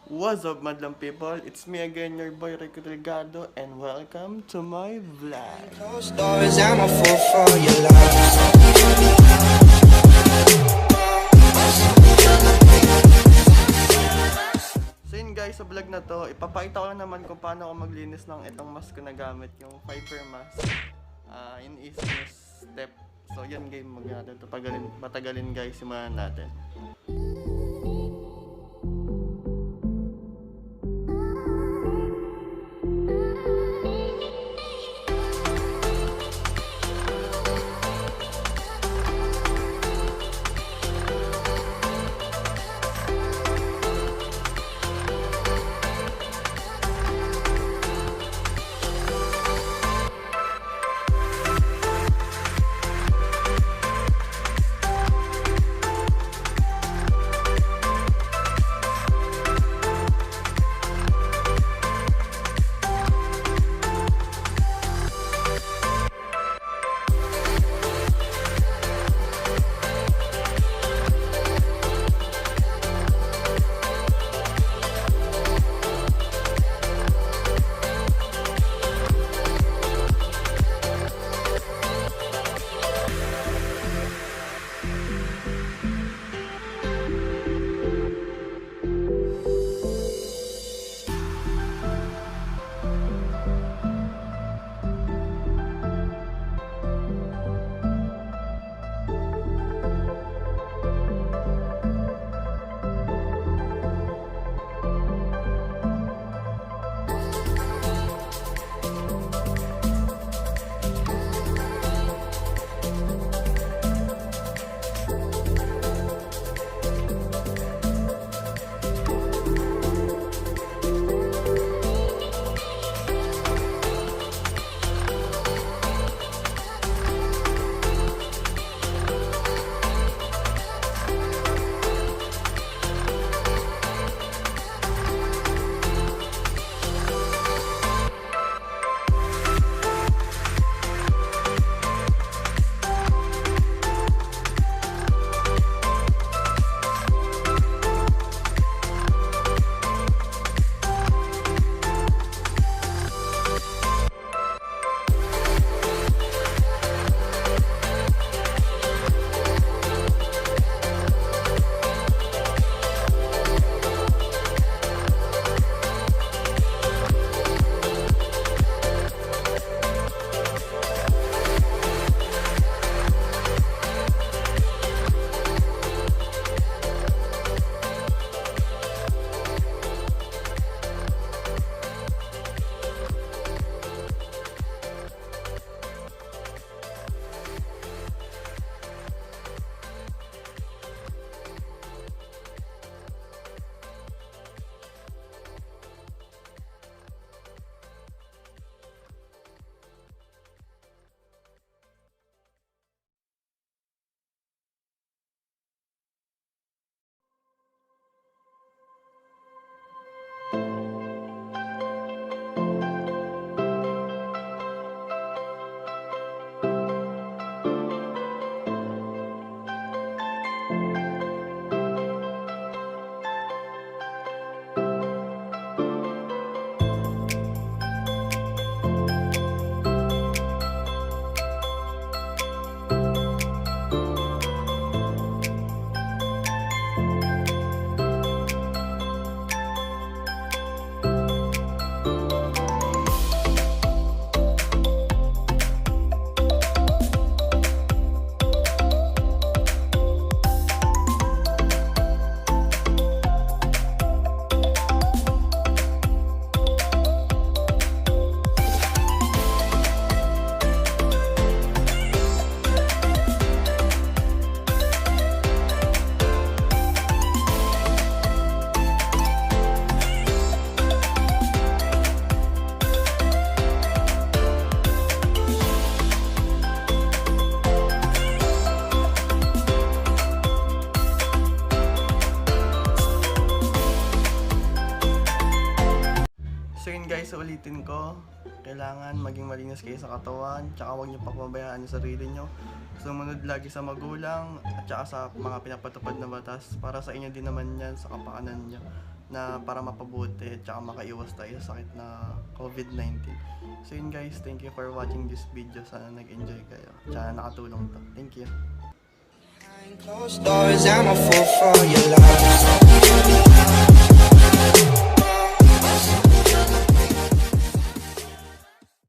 What's up, madlang people? It's me again, your boy Rico Delgado, and welcome to my vlog. Closed doors, I'm a fool for your love. So yun guys, sa vlog na to, ipapakita ko lang naman kung paano ako maglinis ng itong mask ko na gamit, yung fiber mask. In easy step. So yun game, natin ito patagalin guys, simulan natin. So yun guys, ulitin ko, kailangan maging malinis kayo sa katawan, tsaka huwag niyo papabayaan yung sarili niyo. Sumunod lagi sa magulang, at tsaka sa mga pinapatupad na batas, para sa inyo din naman yan, sa kapakanan niyo. na para mapabuti at saka makaiwas tayo sa sakit na COVID-19. So yun guys, thank you for watching this video. Sana nag-enjoy kayo. Tsaka nakatulong to. Thank you. Behind closed doors, I'm a fool for your love.